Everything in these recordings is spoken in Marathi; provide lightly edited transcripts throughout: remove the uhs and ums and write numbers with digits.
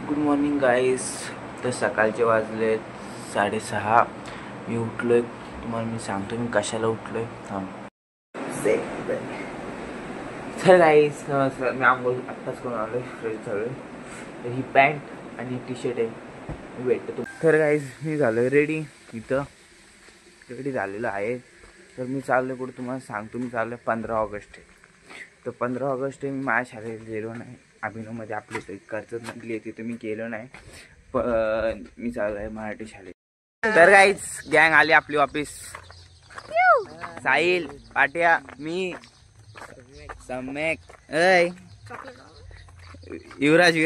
गुड मॉर्निंग गाईस. तर सकाळचे वाजले 6:30. मी उठलो आहे. तुम्हाला मी सांगतो मी कशाला उठलो आहे. तर गाईस मी आंघोळ आत्ताच करून आलो आहे. फ्रेश झालो आहे. तर ही पॅन्ट आणि टी शर्ट आहे मी भेटतो. तर गाईस मी झालो आहे रेडी. इथं रेडी झालेलं आहे. तर मी चाललो आहे कुठं तुम्हाला सांगतो. मी चाललो आहे 15 ऑगस्ट आहे. तर 15 ऑगस्ट मी माझ्या शाळेत गेलो नाही. अभिनवमध्ये आपली कर्जत म्हटली आहे तिथे मी गेलो नाही. मी चालू आहे मराठी शाळेत. तर गाईज गँग आली आपली ऑफिस. साहिल पाट्या मी सम्यक युवराज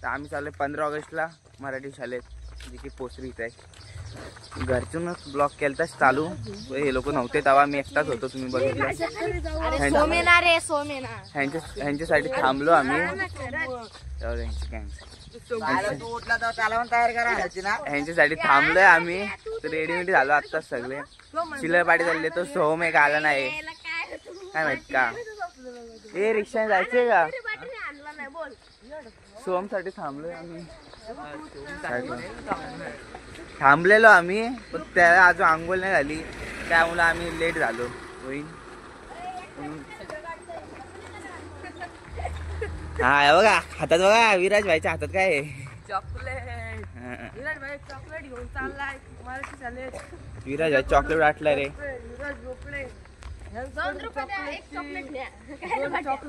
तर आम्ही चालू आहे 15 ऑगस्टला मराठी शाळेत, जी की पोचरी इथे आहे. घरचूनच ब्लॉक केलता चालू. हे लोक नव्हते तेव्हा मी एकटाच होतो. तुम्ही बघितलं ह्यांच्यासाठी थांबलो आम्ही. ह्यांच्यासाठी थांबलोय आम्ही. तर रेडीमेडी झालो आता सगळे. चिल्लर पाटी झाले. तो सोहम एक आला नाही काय माहित का. हे रिक्षाने जायचंय का. सोहम साठी थांबलोय आम्ही. थांबलेलो आम्ही पण त्याला अजून आंघोळ नाही झाली त्यामुळे आम्ही लेट झालो. होईल हा बघा हातात बघा. विराज भाईच्या हातात काय आहे. चॉकलेट. विराज भाई चॉकलेट घेऊन चाललाय मराठी शाळेत. विराज भाई चॉकलेट वाटलाय रे.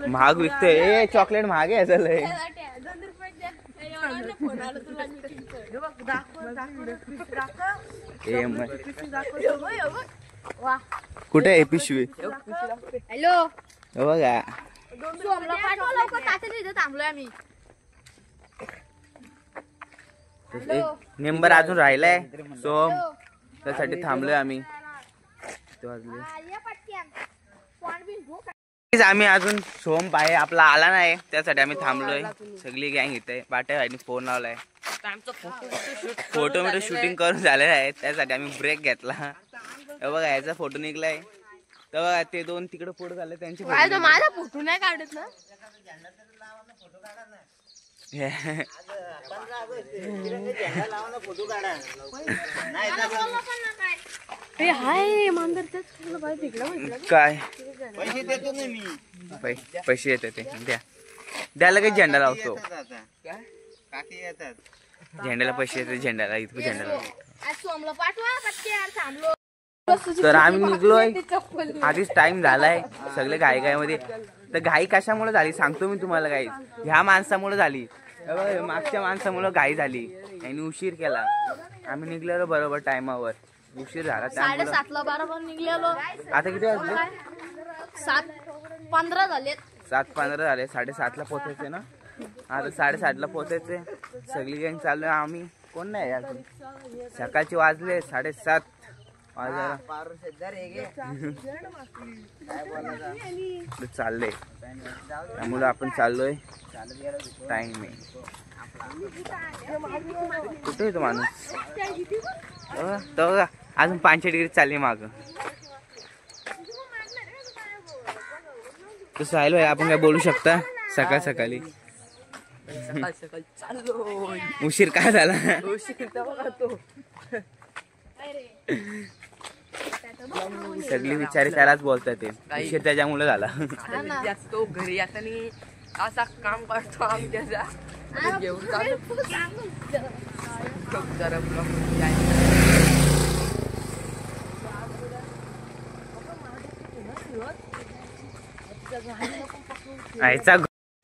महाग विकतोय. चॉकलेट महाग आहे असं लय. कुठे आहे पिशवी. हॅलो बघा मेंबर अजून राहिलाय सोम. त्यासाठी थांबलोय आम्ही. आम्ही अजून सोम पाहे आपला आला नाही त्यासाठी आम्ही थांबलोय. सगळी गँग इथे. बाट्या भाईनी फोन लावलाय. फोटो मध्ये शूटिंग करून झालेलं आहे त्यासाठी आम्ही ब्रेक घेतला. बघा याचा फोटो निघलाय. तर बघा ते दोन तिकडे फोटो झाले त्यांचे. माझा फोटो नाही काढत ना. काय पैसे येते ते द्या. द्यायला काही झेंडा लावतो. झेंड्याला पैसे येते. झेंड्याला इथं झेंडा लावतो. तर आम्ही निघलोय. आधीच टाइम झालाय. सगळे घाई मध्ये. तर घाई कशामुळे झाली सांगतो मी तुम्हाला. घाई ह्या माणसामुळे झाली. मागच्या माणसामुळे घाई झाली. यांनी उशीर केला. आम्ही निघलेलो बरोबर टायमावर. उशीर झाला 7:30 बरोबर निघलेलो. आता किती वाजले. 7:15 झाले. 7:15 झाले. 7:30ला पोहोचायचे ना. आता 7:30ला पोहोचायचे. सगळी गँग चाललोय आम्ही. कोण नाही यार. सकाळचे वाजले 7:30 चाललंय त्यामुळे आपण चाललोय. टाइम आहे. कुठे येतो माणूस. बघा अजून 5 डिग्री चालली माग. तसं आलो आपण काय बोलू शकता. सकाळ सकाळी उशीर काय झाला. सगळी विचारी त्यालाच बोलतात. ते उशीर त्याच्यामुळे झाला. तो घरी आता असा काम करतो आम्ही त्याचा घेऊन चालू.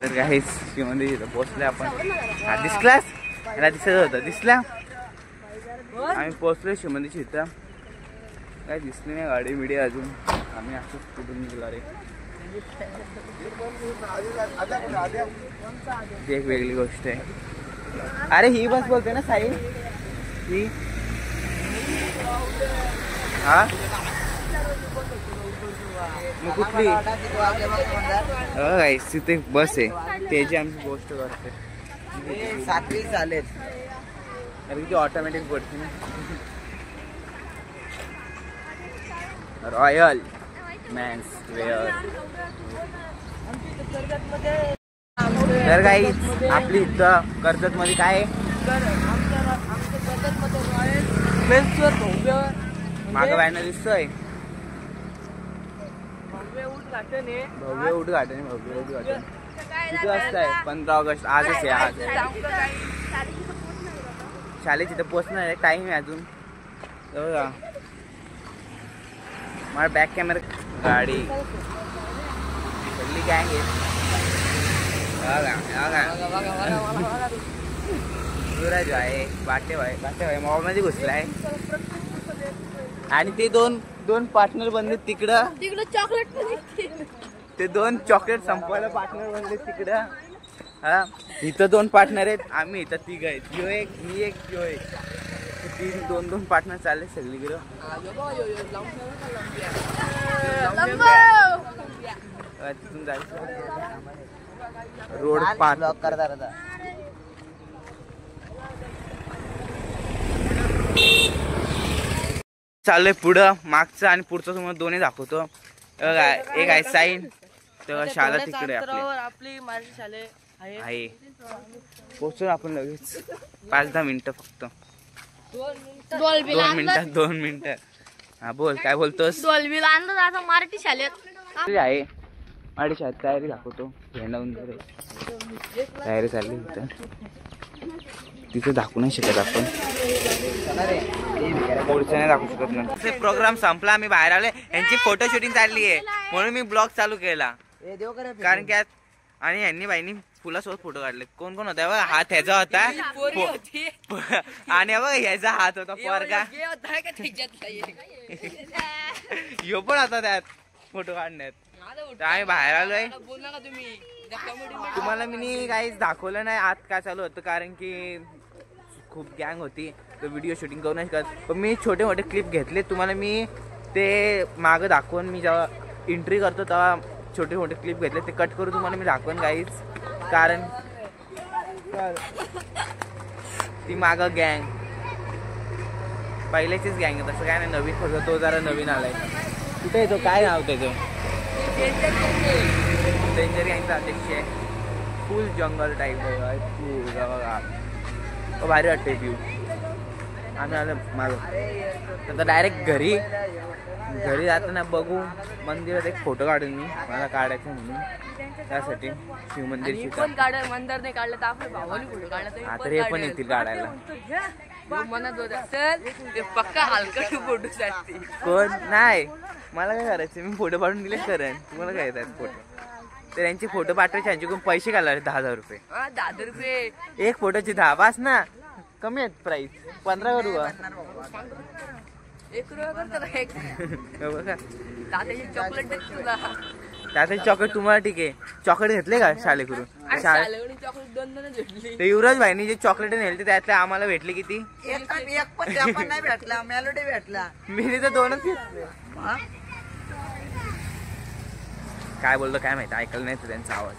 तर काही मध्ये इथं पोहोचले आपण. हा दिसलास. याला दिसत होता. दिसला. आम्ही पोहोचलो शिवमंदिरच्या इथं. काय दिसली नाही गाडी बिडी अजून. आम्ही असंच कुठून निघलो रे. एक वेगळी गोष्ट आहे. अरे ही बस बोलते ना साई. ही हा मग कुठली. तिथे बस आहे त्याची आमची गोष्ट करते. 7वी चालेल. अरे ती ऑटोमॅटिक पडते ना. Royal men's wear. तर काही आपली इथं कर्जत मध्ये काय आहे? मागं बॅनर दिसतोय भव्य उद्घाटन किती वाजता आहे? 15 ऑगस्ट आजच आहे. आज शाळेची तर पोचणार आहे, टाइम आहे अजून. बघा मला बॅक कॅमेरा गाडी सगळी गँग आहे. युवराज आहे, बाटे भाई मॉल मध्ये घुसलाय आणि ते दोन पार्टनर बनले तिकडं. चॉकलेट ते 2 चॉकलेट संपवायला पार्टनर बनले तिकडं. हा इथं 2 पार्टनर आहेत, आम्ही इथं 3 आहेत. यो एक, मी एक, यो एक. 2 पार्टनर चालले सगळीकडं. तिथून जायचं रोड पार करता. चाललोय पुढं, मागचं आणि पुढचं तुम्हाला दोन्ही दाखवतो. एक आहे साईन तर शाळा तिकडे आपली मराठी शाळे आहे. पोहोचलो आपण लगेच 5-10 मिनिटं फक्त. 2 मिनिटं. हा बोल, काय बोलतोस? मराठी शाळेत आहे मराठी शाळेत तयारी दाखवतो. तयारी चालली तिथं दाखवू नाही शकत आपण, पुढचं नाही दाखवू शकत नाही. प्रोग्राम संपला, आम्ही बाहेर आलोय. यांची फोटो शूटिंग चालली आहे म्हणून मी ब्लॉग चालू केला. कारण की आणि यांनी बाईनी फुलासोबत फोटो काढले. कोण कोण होता? हात ह्याचा होता आणि बघ ह्याचा हात होता पोरगा. यो पण होता त्यात फोटो काढण्यात. आम्ही बाहेर आलोय. तुम्हाला मी काहीच दाखवलं नाही आत काय चालू होतं, कारण की खूप गँग होती तर व्हिडिओ शूटिंग करू नाही शकत. पण मी छोटे मोठे क्लिप घेतले. तुम्हाला मी ते मागं दाखवून, मी जेव्हा एंट्री करतो तेव्हा छोटे मोठे क्लिप घेतले ते कट करून तुम्हाला मी दाखवून काहीच. कारण ती मागं गँग पहिल्याचीच गँग आहे, तसं काय नाही. नवीन फक्त तो जरा नवीन आलाय. कुठे येतो? काय नाव त्याचं? डेंजर गँगचा अध्यक्ष आहे. फुल जंगल टाईप आहे. बघा भारी वाटते व्ह्यू. आम्ही आलो मागं. आता डायरेक्ट घरी जाताना बघू मंदिरात एक फोटो काढून मी, मला काढायचं म्हणून. त्यासाठी शिवमंदिरची मंदिर नाही काढलं तर आपल्या भावाने फोटो काढला तर हे पण येतील काढायला. मनात होत ते पक्का हलकट फोटो साठी. कोण नाही, मला काय करायचं, मी फोटो पाठवून दिले करेन. तुम्हाला काय येतात फोटो? तर यांचे फोटो पाठवायचे, यांच्याकडून पैसे घालावे 10,000 रुपये. 10,000 रुपये एक फोटोची 10. बस ना, कमी आहेत प्राईस. 15 करू का? 1 रुपया बघा चॉकलेट त्याचे चॉकलेट तुम्हाला ठीक आहे. चॉकलेट घेतले का शाळेकडून? चॉकलेट 2 भेटली. ते युवराज भाईनी जे चॉकलेट नेले त्यातले आम्हाला भेटले किती? एक पण नाही भेटला. मेलोडी भेटला. मी तर 2च घेतले. काय बोलतो काय माहिती, ऐकलं नाही त्यांचा आवाज.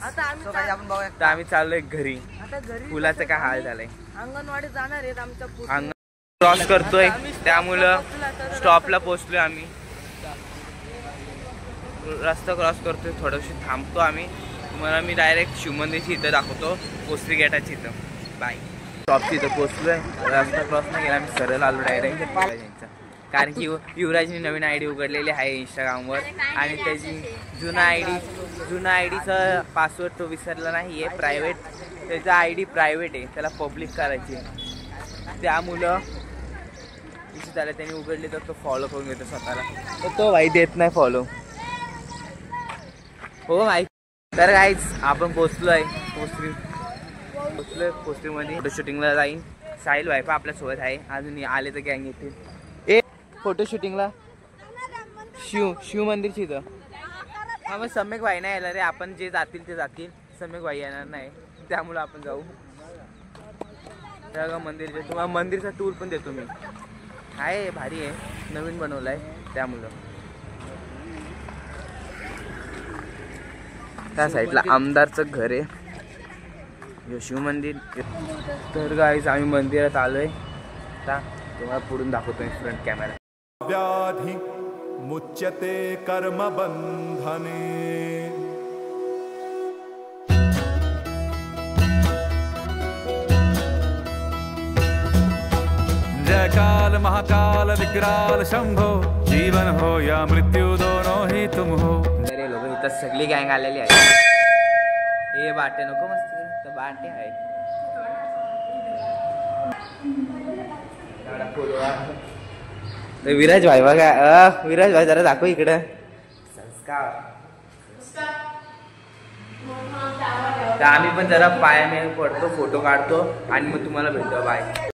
तर आम्ही चाललोय घरी. फुलाचं काय हाल झालंय. अंगणवाडी जाणार आहेत आमच्या. क्रॉस करतोय त्यामुळं स्टॉपला पोहोचलोय आम्ही. रस्ता क्रॉस करतोय, थोडंशी थांबतो आम्ही. तुम्हाला मी डायरेक्ट शिवमंदिरची इथं दाखवतो, पोस्त्री गेटाची इथं. बाय. स्टॉपची इथं पोहोचलोय. रस्ता क्रॉस नाही केला, आम्ही सरळ आलो डायरेक्ट. कारण की युवराजने नवीन आयडी उघडलेली आहे इंस्टाग्रामवर आणि त्याची जुना आयडीचा पासवर्ड तो विसरला नाही आहे. प्रायव्हेट त्याचा आयडी प्रायव्हेट आहे, त्याला पब्लिक करायची. त्यामुळं इथे त्याला त्यांनी उघडले तर तो फॉलो करून घेतो स्वतःला. तर तो भाई देत नाही फॉलो. हो माहिती. तर काहीच आपण पोचलोय पोस्टरीमध्ये. फोटो शूटिंगला जाईन. साहिल भाई पण आपल्यासोबत आहे. अजून आले तर गँग येतील. फोटो शूटिंगला शिव मंदिरची इथं. हा मग सम्यक भाई नाही यायला रे. आपण जे जातील ते जातील, सम्यक भाई येणार नाही. त्यामुळं आपण जाऊ त्या मंदिरचे. तुम्हाला मंदिरचा टूर पण देतो मी. आहे भारी आहे, नवीन बनवलाय त्यामुळं. त्या साईडला आमदारचं घर आहे. शिव मंदिर. तर गाईज आम्ही मंदिरात आलोय. आता तुम्हाला पुढून दाखवतोय फ्रंट कॅमेरा. व्याधी मुच्यते कर्म बंधने प्रलय काल महाकाल विकराल शंभो जीवन हो या मृत्यू दोनों ही तुम हो. अरे लोक इथं सगळी गँग आलेली आहे. हे बाटे नको मस्त तर बाटे आहे. तर विराज भाई बघा विराज भाई जरा दाखव इकडं संस्कार. तर आम्ही पण जरा पायाने पडतो फोटो काढतो आणि मग तुम्हाला भेटतो. बाय.